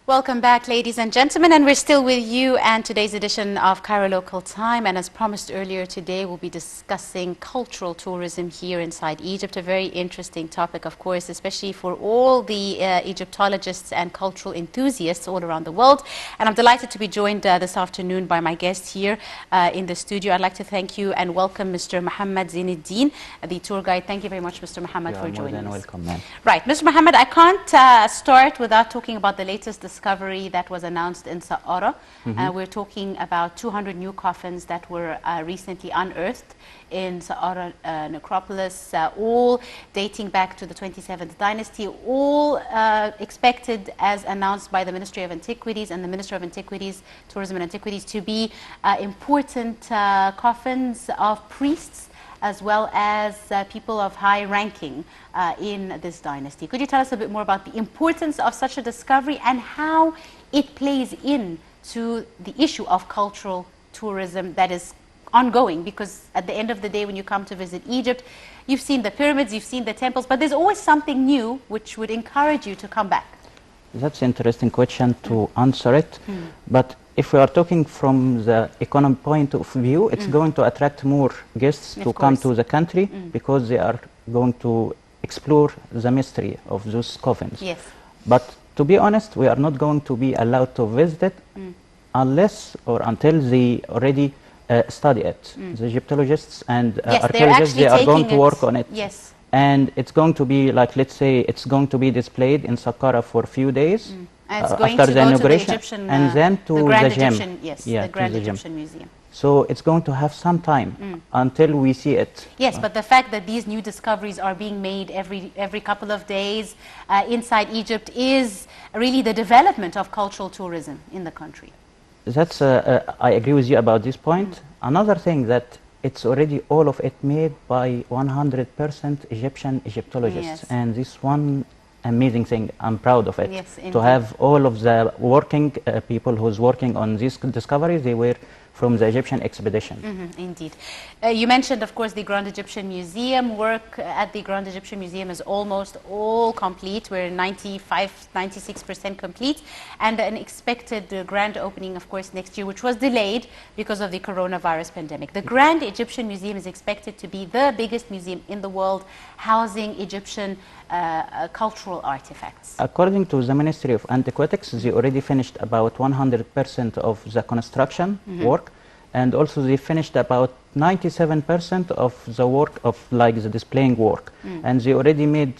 Welcome back, ladies and gentlemen, and we're still with you and today's edition of Cairo Local Time. And as promised earlier today, we'll be discussing cultural tourism here inside Egypt, a very interesting topic, of course, especially for all the Egyptologists and cultural enthusiasts all around the world. And I'm delighted to be joined this afternoon by my guest here in the studio. I'd like to thank you and welcome Mr. Muhammad Zeineddin, the tour guide. Thank you very much, Mr. Muhammad, for joining us. Welcome, ma'am. Right, Mr. Muhammad, I can't start without talking about the latest discovery that was announced in Saqqara. We're talking about 200 new coffins that were recently unearthed in Saqqara necropolis, all dating back to the 27th dynasty, all expected as announced by the Ministry of Antiquities and the Minister of Antiquities, Tourism and Antiquities, to be important coffins of priests as well as people of high ranking in this dynasty. Could you tell us a bit more about the importance of such a discovery and how it plays into the issue of cultural tourism that is ongoing? Because at the end of the day, when you come to visit Egypt, you've seen the pyramids, you've seen the temples, but there's always something new which would encourage you to come back. That's an interesting question to answer it. But if we are talking from the economic point of view, it's going to attract more guests to come to the country because they are going to explore the mystery of those coffins. Yes. But to be honest, we are not going to be allowed to visit it unless or until they already study it. The Egyptologists and archaeologists, they are going to work on it. Yes. And it's going to be like, let's say, it's going to be displayed in Saqqara for a few days And it's going after to the go inauguration, to the Egyptian, and then to the Grand the gem. Egyptian, yes, Yeah, the Grand to the gem. Egyptian Museum. So it's going to have some time until we see it. Yes, but the fact that these new discoveries are being made every couple of days inside Egypt is really the development of cultural tourism in the country. That's, I agree with you about this point. Another thing that it's already all of it made by 100% Egyptian Egyptologists. And this one amazing thing, I'm proud of it. Yes, to have all of the working people who's working on these discoveries, they were from the Egyptian expedition. Indeed. You mentioned, of course, the Grand Egyptian Museum. Work at the Grand Egyptian Museum is almost all complete. We're 95, 96% complete. And an expected grand opening, of course, next year, which was delayed because of the coronavirus pandemic. The Grand Egyptian Museum is expected to be the biggest museum in the world, housing Egyptian cultural artifacts. According to the Ministry of Antiquities, they already finished about 100% of the construction work, and also they finished about 97% of the work of like the displaying work. And they already made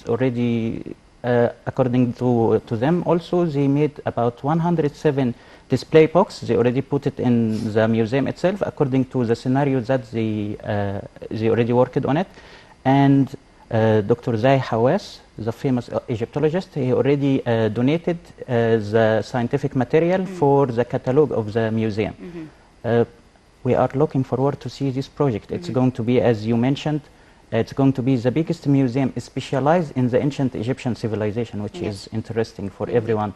according to them also, they made about 107 display box. They already put it in the museum itself according to the scenario that they already worked on it. And Dr. Zai Hawass, the famous Egyptologist, he already donated the scientific material for the catalog of the museum. We are looking forward to see this project. It's going to be, as you mentioned, it's going to be the biggest museum specialized in the ancient Egyptian civilization, which is interesting for everyone.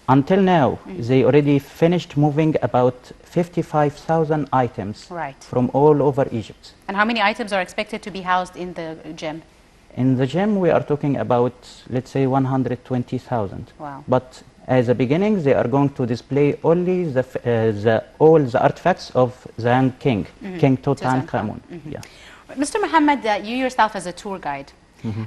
Until now, they already finished moving about 55,000 items from all over Egypt. And how many items are expected to be housed in the gem? In the gem, we are talking about, let's say, 120,000. Wow. But as a beginning, they are going to display only all the artifacts of the young king, King Tutankhamun. Mr. Muhammad, you yourself as a tour guide,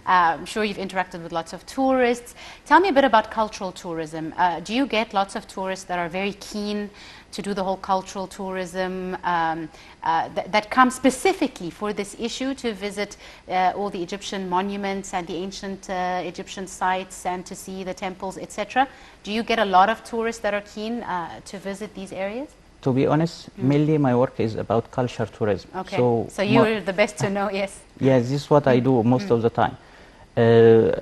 I'm sure you've interacted with lots of tourists. Tell me a bit about cultural tourism. Do you get lots of tourists that are very keen to do the whole cultural tourism that come specifically for this issue, to visit all the Egyptian monuments and the ancient Egyptian sites and to see the temples, etc.? Do you get a lot of tourists that are keen to visit these areas? To be honest, mainly my work is about culture tourism. Okay, so you're the best to know, yes. Yes, this is what I do most of the time.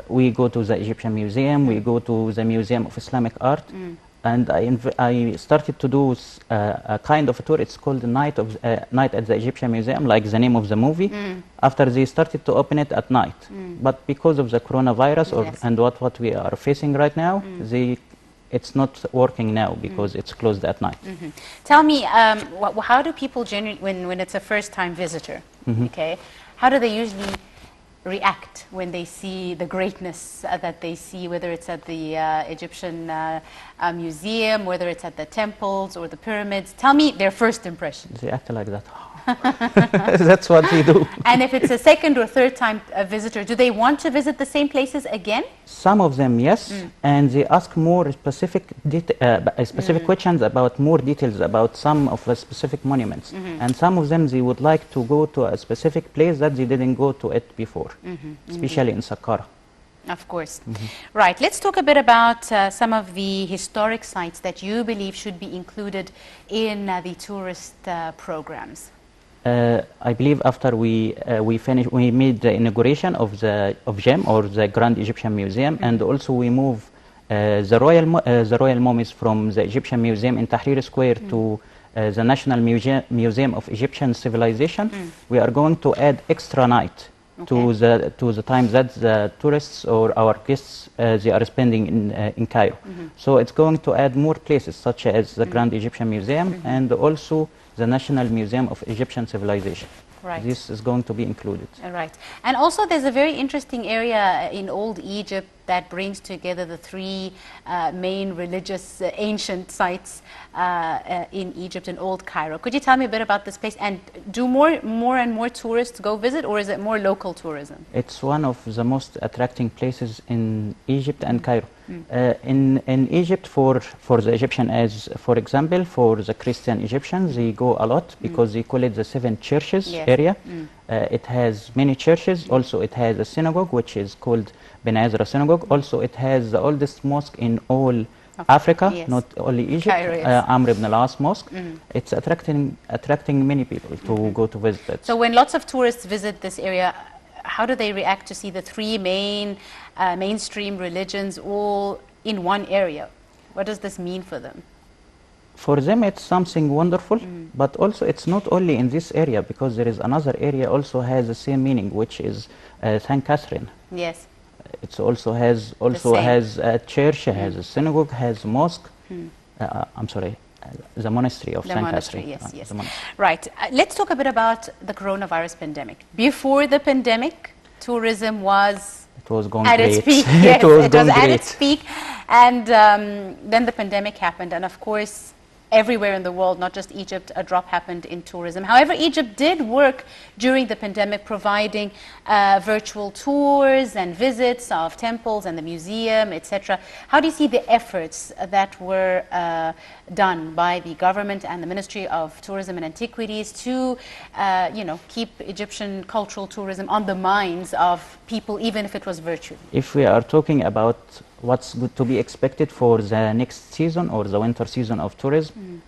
We go to the Egyptian Museum, we go to the Museum of Islamic Art, and I started to do a kind of a tour. It's called Night at the Egyptian Museum, like the name of the movie, after they started to open it at night. But because of the coronavirus and what we are facing right now, it's not working now because it's closed at night. Tell me, how do people generally, when it's a first-time visitor, okay, how do they usually react when they see the greatness that they see, whether it's at the Egyptian museum, whether it's at the temples or the pyramids? Tell me their first impression. They act like that. That's what they do. And if it's a second or third time visitor, do they want to visit the same places again? Some of them, yes, and they ask more specific questions about more details about some of the specific monuments. And some of them, they would like to go to a specific place that they didn't go to it before, especially in Saqqara. Of course. Right. Let's talk a bit about some of the historic sites that you believe should be included in the tourist programs. I believe after we made the inauguration of GEM, or the Grand Egyptian Museum, and also we move the royal mummies from the Egyptian Museum in Tahrir Square to the National Museum of Egyptian Civilization. We are going to add extra night to the time that the tourists or our guests they are spending in Cairo. So it's going to add more places such as the Grand Egyptian Museum and also the National Museum of Egyptian Civilization. Right. This is going to be included. Right. And also there's a very interesting area in Old Egypt that brings together the three main religious ancient sites in Egypt and Old Cairo. Could you tell me a bit about this place? And do more and more tourists go visit, or is it more local tourism? It's one of the most attracting places in Egypt and Cairo. In Egypt, for the Egyptian, as for example, for the Christian Egyptians, they go a lot because they call it the seven churches area. It has many churches. Also, it has a synagogue, which is called Ben Ezra Synagogue. Also, it has the oldest mosque in all Africa, not only Egypt, Cairo, Amr ibn al-As Mosque. It's attracting many people to go to visit it. So when lots of tourists visit this area, how do they react to see the three mainstream religions all in one area? What does this mean for them? For them, it's something wonderful, but also it's not only in this area, because there is another area also has the same meaning, which is St. Catherine. Yes. It also has a church, has a synagogue, has a mosque. I'm sorry, the monastery of St. Catherine. Yes, yes. Right. Let's talk a bit about the coronavirus pandemic. Before the pandemic, tourism was going at great. Its peak. Yes, it was at its peak. And then the pandemic happened. And of course, everywhere in the world, not just Egypt, a drop happened in tourism. However, Egypt did work during the pandemic, providing virtual tours and visits of temples and the museum, etc. How do you see the efforts that were done by the government and the Ministry of Tourism and Antiquities to, keep Egyptian cultural tourism on the minds of people, even if it was virtual? If we are talking about what's good to be expected for the next season or the winter season of tourism,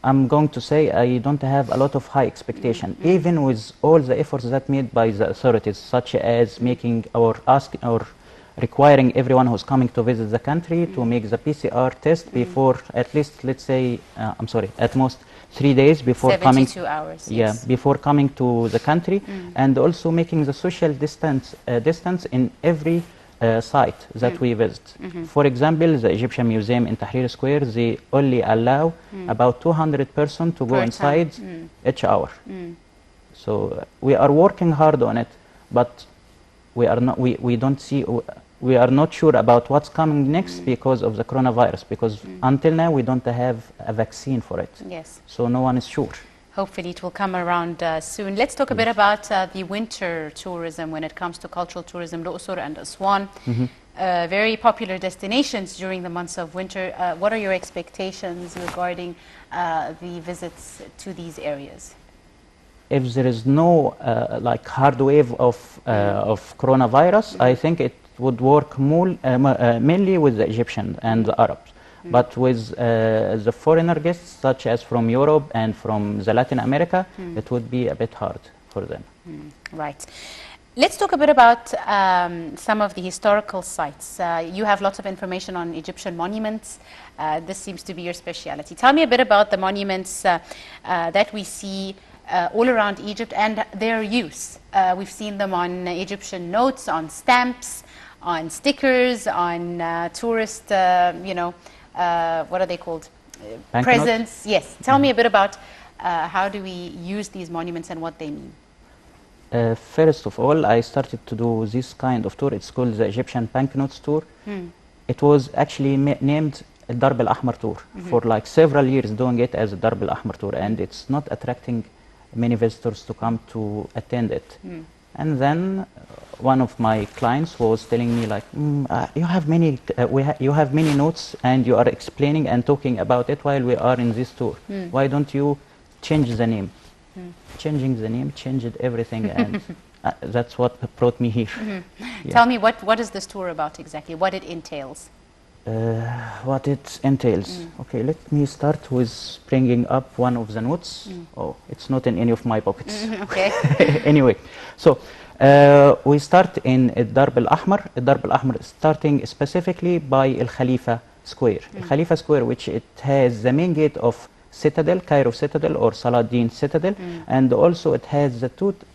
I'm going to say I don't have a lot of high expectation, even with all the efforts that made by the authorities, such as making or requiring everyone who's coming to visit the country to make the PCR test before at least, let's say, at most 3 days before 72 hours. Yes. Before coming to the country, and also making the social distance in every site that we visit. For example, the Egyptian Museum in Tahrir Square, they only allow about 200 persons to go inside each hour. So we are working hard on it, but we are not sure about what's coming next because of the coronavirus, because until now we don't have a vaccine for it. Yes. So no one is sure. Hopefully it will come around soon. Let's talk a bit about the winter tourism when it comes to cultural tourism. Al-Qusr and Aswan, very popular destinations during the months of winter. What are your expectations regarding the visits to these areas? If there is no hard wave of coronavirus, I think it would work mainly with the Egyptian and the Arabs. But with the foreigner guests, such as from Europe and from the Latin America, it would be a bit hard for them. Right. Let's talk a bit about some of the historical sites. You have lots of information on Egyptian monuments. This seems to be your specialty. Tell me a bit about the monuments that we see all around Egypt and their use. We've seen them on Egyptian notes, on stamps, on stickers, on tourist, what are they called? Presents. Yes. Tell me a bit about how do we use these monuments and what they mean. First of all, I started to do this kind of tour. It's called the Egyptian Banknotes Tour. It was actually named Darb al-Ahmar Tour for like several years, doing it as a Darb al-Ahmar Tour, and it's not attracting many visitors to come to attend it. And then one of my clients was telling me like, you have many, you have many notes, and you are explaining and talking about it while we are in this tour. Why don't you change the name? Changing the name changed everything, and that's what brought me here. Yeah. Tell me, what is this tour about exactly? What it entails? What it entails. Okay, let me start with bringing up one of the notes. Oh, it's not in any of my pockets. Okay. Anyway, so we start in Darb al-Ahmar. Darb al-Ahmar starting specifically by Khalifa Square. Khalifa Square, which it has the main gate of Citadel, Cairo Citadel or Saladin Citadel, and also it has the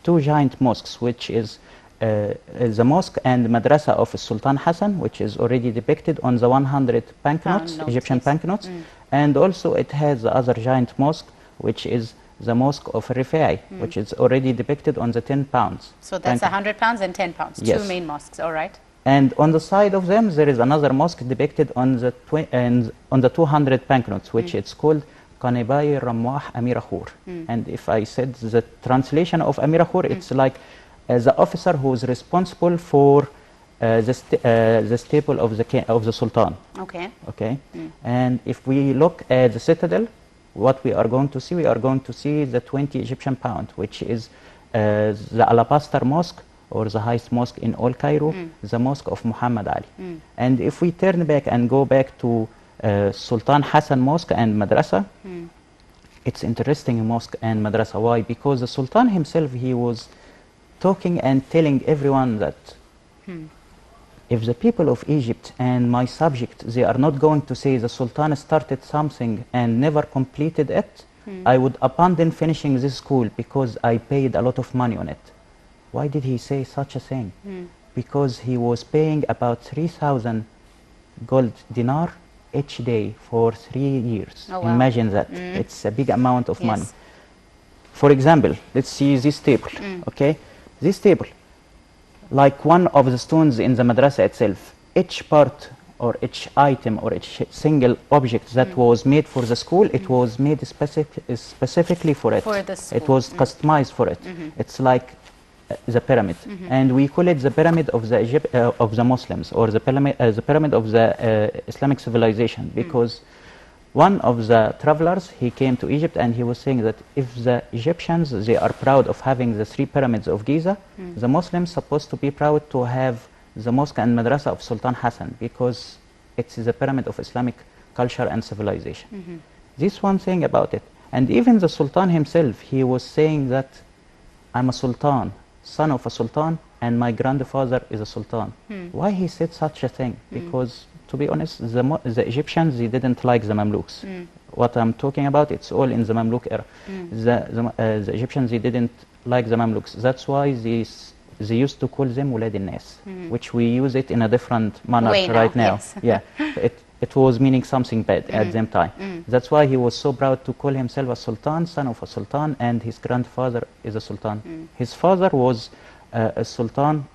two giant mosques, which is the mosque and madrasa of Sultan Hassan, which is already depicted on the 100 banknotes, Egyptian banknotes, and also it has the other giant mosque, which is the mosque of Rifai, which is already depicted on the 10 pounds. So that's 100 pounds and 10 pounds, yes. Two main mosques, all right. And on the side of them, there is another mosque depicted on the on the 200 banknotes, which it's called Qanibai Ramwah Amir Khur. And if I said the translation of Amir Khur, it's like the officer who is responsible for the staple of the Sultan. Okay. Okay. And if we look at the citadel, what we are going to see, we are going to see the 20 Egyptian pound, which is the Alabaster Mosque, or the highest mosque in all Cairo, the Mosque of Muhammad Ali. And if we turn back and go back to Sultan Hassan Mosque and Madrasa, it's interesting mosque and madrasa. Why? Because the Sultan himself, he was talking and telling everyone that if the people of Egypt and my subject, they are not going to say the Sultan started something and never completed it, I would abandon finishing this school because I paid a lot of money on it. Why did he say such a thing? Because he was paying about 3,000 gold dinar each day for 3 years. Oh, wow. Imagine that. It's a big amount of money. For example, let's see this table. Okay, this table, like one of the stones in the madrasa itself, each part or each item or each single object that was made for the school, it was made specifically for it. For the school. It was customized for it. It's like the pyramid, and we call it the pyramid of the Muslims, or the pyramid of the Islamic civilization, because one of the travelers, he came to Egypt and he was saying that if the Egyptians, they are proud of having the 3 pyramids of Giza, the Muslims supposed to be proud to have the mosque and madrasa of Sultan Hassan, because it's the pyramid of Islamic culture and civilization. This one thing about it. And even the Sultan himself, he was saying that I'm a Sultan, son of a Sultan, and my grandfather is a Sultan. Why he said such a thing? Because, to be honest, the Egyptians, they didn't like the Mamluks. What I'm talking about, it's all in the Mamluk era. The Egyptians, they didn't like the Mamluks. That's why they used to call them Wulad al-Nas, which we use it in a different manner right now. Yes. Yeah, it was meaning something bad at the time. That's why he was so proud to call himself a Sultan, son of a Sultan, and his grandfather is a Sultan. His father was a Sultan,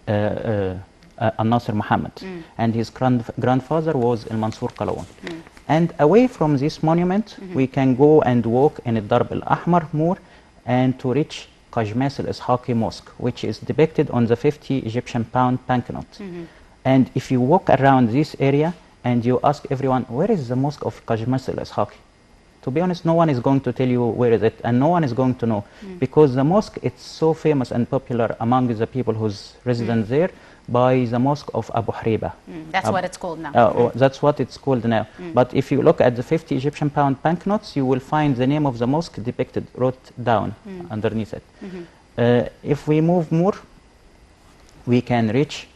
Al-Nasir Muhammad, and his grandfather was Al-Mansur Qalawun. And away from this monument, we can go and walk in Darb al-Ahmar more and to reach Qajmas al-Ishaqi Mosque, which is depicted on the 50 Egyptian pound banknote. And if you walk around this area and you ask everyone, where is the Mosque of Qajmas al-Ishaqi? To be honest, no one is going to tell you where is it, and no one is going to know, because the mosque, it's so famous and popular among the people who's resident there by the Mosque of Abu Hariba. That's what it's called now. That's what it's called now. But if you look at the 50 Egyptian pound banknotes, you will find the name of the mosque depicted, wrote down underneath it. If we move more, we can reach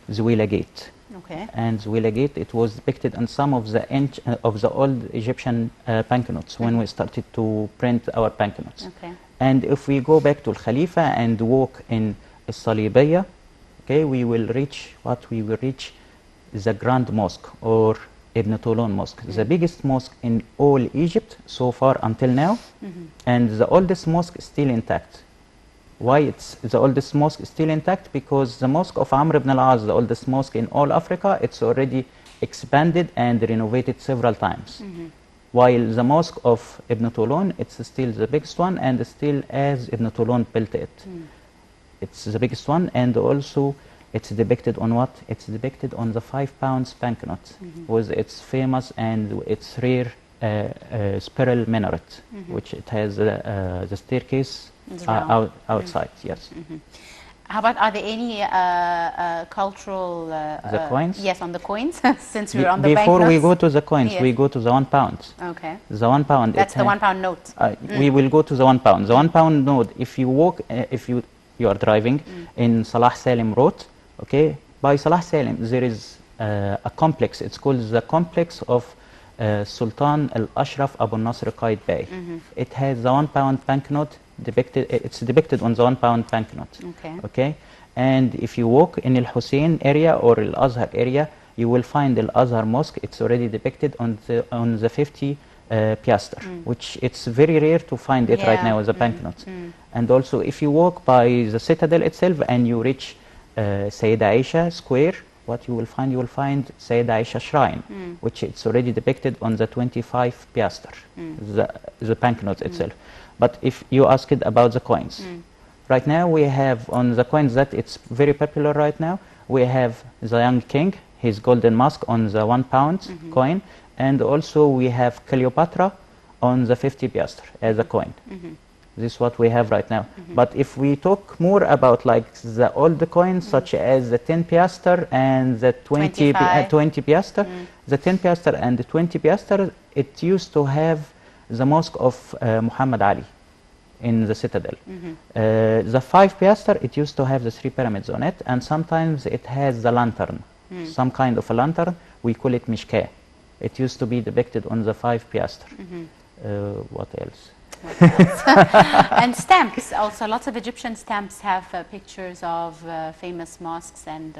Zuwila Gate. Okay. And Zuwila Gate, it was depicted on some of the old Egyptian banknotes when we started to print our banknotes. Okay. And if we go back to Al-Khalifa and walk in Salibiyya, okay, we will reach the Grand Mosque, or Ibn Tulun Mosque, the biggest mosque in all Egypt so far until now, and the oldest mosque is still intact. Why it's the oldest mosque is still intact? Because the mosque of Amr ibn al-As, the oldest mosque in all Africa, it's already expanded and renovated several times. While the mosque of Ibn Tulun, it's still the biggest one, and still as Ibn Tulun built it. It's the biggest one, and also it's depicted on what? It's depicted on the 5 pounds banknote, with its famous and its rare spiral minaret, which it has the staircase outside. Yes. How about, are there any cultural... the coins? Yes, on the coins, since we're on the Before banknotes. we go to the coins, Yes. we go to the 1 pound. Okay. The 1 pound. That's the 1 pound note. We will go to the 1 pound. The 1 pound note, if you walk, if you are driving in Salah Salim Road, okay, by Salah Salim, there is a complex. It's called the complex of Sultan al-Ashraf Abu Nasr Qaid Bey. It has the 1 pound banknote depicted. It's depicted on the 1 pound banknote. Okay. Okay. And if you walk in Al Hussein area or Al Azhar area, you will find Al Azhar Mosque. It's already depicted on the 50 piaster, which it's very rare to find it right now as a banknote. And also, if you walk by the citadel itself and you reach Sayyida Aisha Square, what you will find Sayyida Aisha Shrine, which it's already depicted on the 25 piaster, the banknote itself. But if you asked about the coins, right now we have on the coins that it's very popular right now, we have the young king, his golden mask on the 1 pound coin, and also we have Cleopatra on the 50 piaster as a coin. This is what we have right now. But if we talk more about like the old coins, such as the 10 piaster and the 20 piaster, the 10 piaster and the 20 piaster, it used to have the mosque of Muhammad Ali in the citadel. The 5 piaster, it used to have the 3 pyramids on it, and sometimes it has the lantern, some kind of a lantern. We call it mishkah. It used to be depicted on the 5 piaster. What else? And stamps also. Lots of Egyptian stamps have pictures of famous mosques and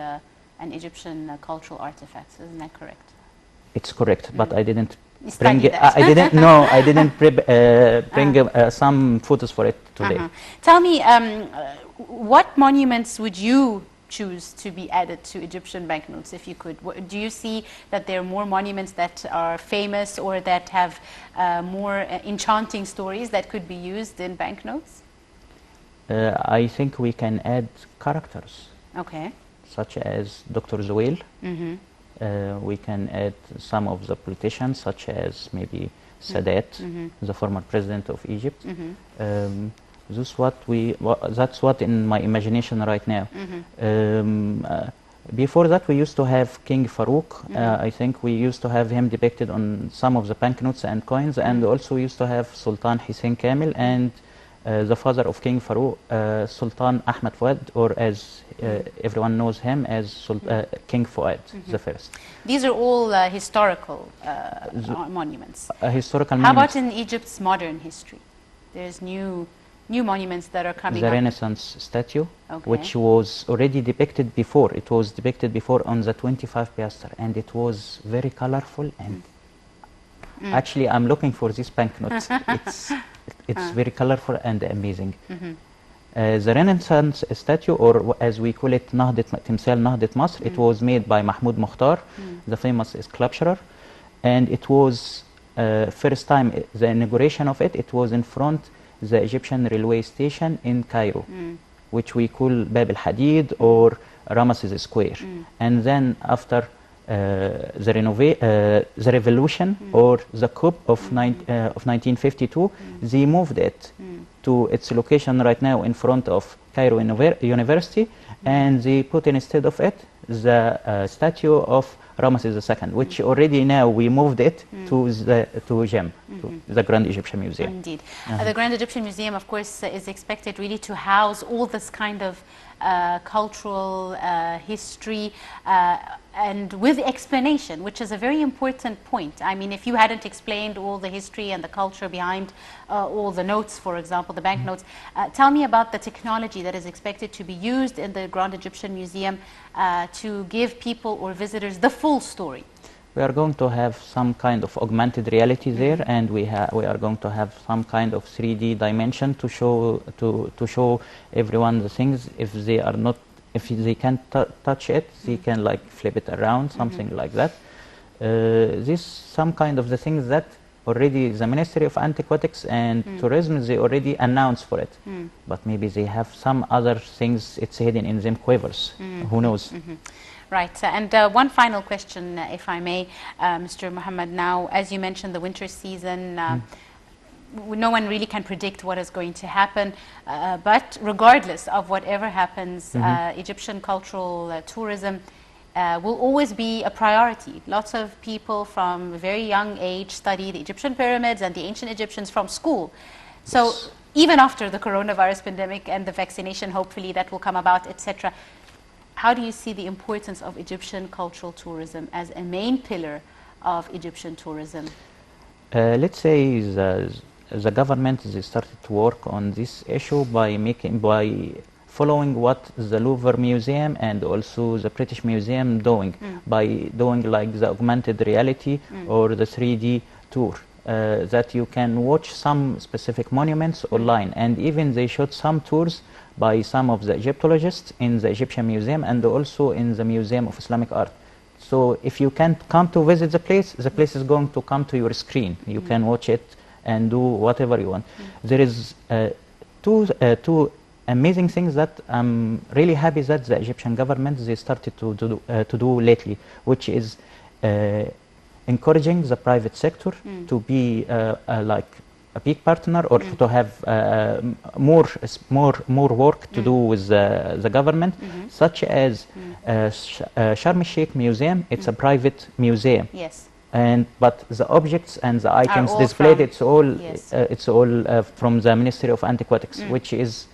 Egyptian cultural artifacts. Isn't that correct? It's correct, but I didn't bring it. I didn't. No, I didn't bring some photos for it today. Tell me, what monuments would you choose to be added to Egyptian banknotes, if you could? Do you see that there are more monuments that are famous or that have more enchanting stories that could be used in banknotes? I think we can add characters. Okay. Such as Dr. Zuwail. We can add some of the politicians, such as maybe Sadat, the former president of Egypt. That's what in my imagination right now. Before that, we used to have King Farouk. I think we used to have him depicted on some of the banknotes and coins, and also we used to have Sultan Hussein Kamil and the father of King Farouk, Sultan Ahmed Fuad, or as everyone knows him as King Fuad the first. These are all historical monuments. Historical How monuments. about in Egypt's modern history? There's new monuments that are coming the up. Renaissance statue, Okay. which was already depicted before. It was depicted before on the 25 piaster, and it was very colorful. And actually, I'm looking for this banknote. It's very colorful and amazing. The Renaissance statue, or as we call it, Timsal Nahdat Masr, it was made by Mahmoud Mukhtar, the famous sculptor, and it was first time the inauguration of it. It was in front the Egyptian railway station in Cairo, which we call Bab al Hadid or Ramesses Square. And then after the revolution or the coup of 1952, they moved it to its location right now in front of Cairo University, and they put instead of it the statue of Ramesses II, which already now we moved it to GEM, to the Grand Egyptian Museum. Indeed. The Grand Egyptian Museum, of course, is expected really to house all this kind of cultural history and with explanation, which is a very important point. I mean, if you hadn't explained all the history and the culture behind all the notes, for example, the banknotes, tell me about the technology that is expected to be used in the Grand Egyptian Museum to give people or visitors the full story. we are going to have some kind of augmented reality there, and we are going to have some kind of 3D dimension to show everyone the things. If they are not, if they can't touch it, they can like flip it around, something like that. This some kind of the things that already the Ministry of Antiquities and Tourism, they already announced for it, but maybe they have some other things it's hidden in them quivers. Who knows? Right, and one final question, if I may, Mr. Muhammad. Now, as you mentioned, the winter season, no one really can predict what is going to happen, but regardless of whatever happens, Egyptian cultural tourism will always be a priority. Lots of people from a very young age study the Egyptian pyramids and the ancient Egyptians from school. So even after the coronavirus pandemic and the vaccination, hopefully, that will come about, etc., how do you see the importance of Egyptian cultural tourism as a main pillar of Egyptian tourism? Let's say the government, they started to work on this issue by following what the Louvre Museum and also the British Museum doing, by doing like the augmented reality or the 3D tour, that you can watch some specific monuments online, and even they showed some tours by some of the Egyptologists in the Egyptian Museum and also in the Museum of Islamic Art. So if you can't come to visit the place is going to come to your screen. You can watch it and do whatever you want. There is two amazing things that I'm really happy that the Egyptian government, they started to do lately, which is encouraging the private sector to be like a big partner, or to have more work to do with the government, such as Sharm el-Sheikh Museum. It's a private museum. Yes. But the objects and the items displayed, it's all from the Ministry of Antiquities, which is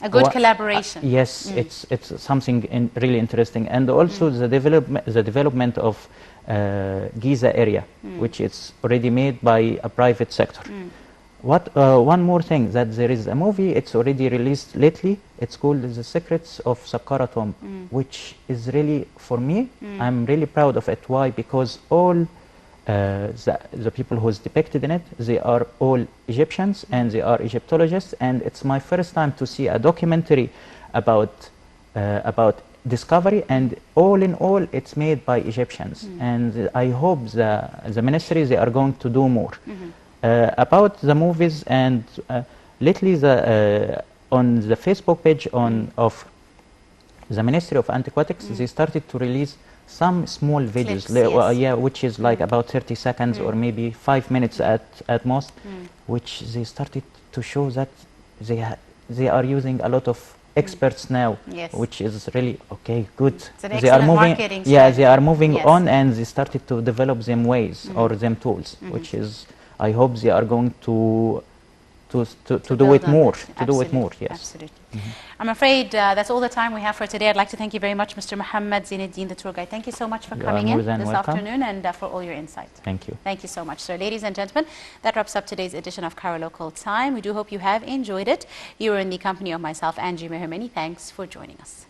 a good collaboration. Yes, it's something really interesting, and also the development of Giza area, which is already made by a private sector. One more thing, that there is a movie, it's already released lately, it's called The Secrets of Saqqara Tomb, which is really, for me, I'm really proud of it. Why? Because all the people who's depicted in it, they are all Egyptians and they are Egyptologists, and it's my first time to see a documentary about discovery, and all in all it's made by Egyptians, and I hope the ministry, they are going to do more. About the movies, and lately on the Facebook page of the Ministry of Antiquities, they started to release some small videos, clips, which is like about 30 seconds or maybe 5 minutes at most, which they started to show that they are using a lot of experts now, which is really good. It's an excellent marketing strategy. They are moving on, and they started to develop them ways or them tools, which is, I hope they are going to do it more. Yes. Absolutely. I'm afraid that's all the time we have for today. I'd like to thank you very much, Mr. Muhammad Zeineddin, the tour guide. Thank you so much for coming in this afternoon, and for all your insights. Thank you. Thank you so much. So, ladies and gentlemen, that wraps up today's edition of Cairo Local Time. We do hope you have enjoyed it. You were in the company of myself, Angie Meher. Many thanks for joining us.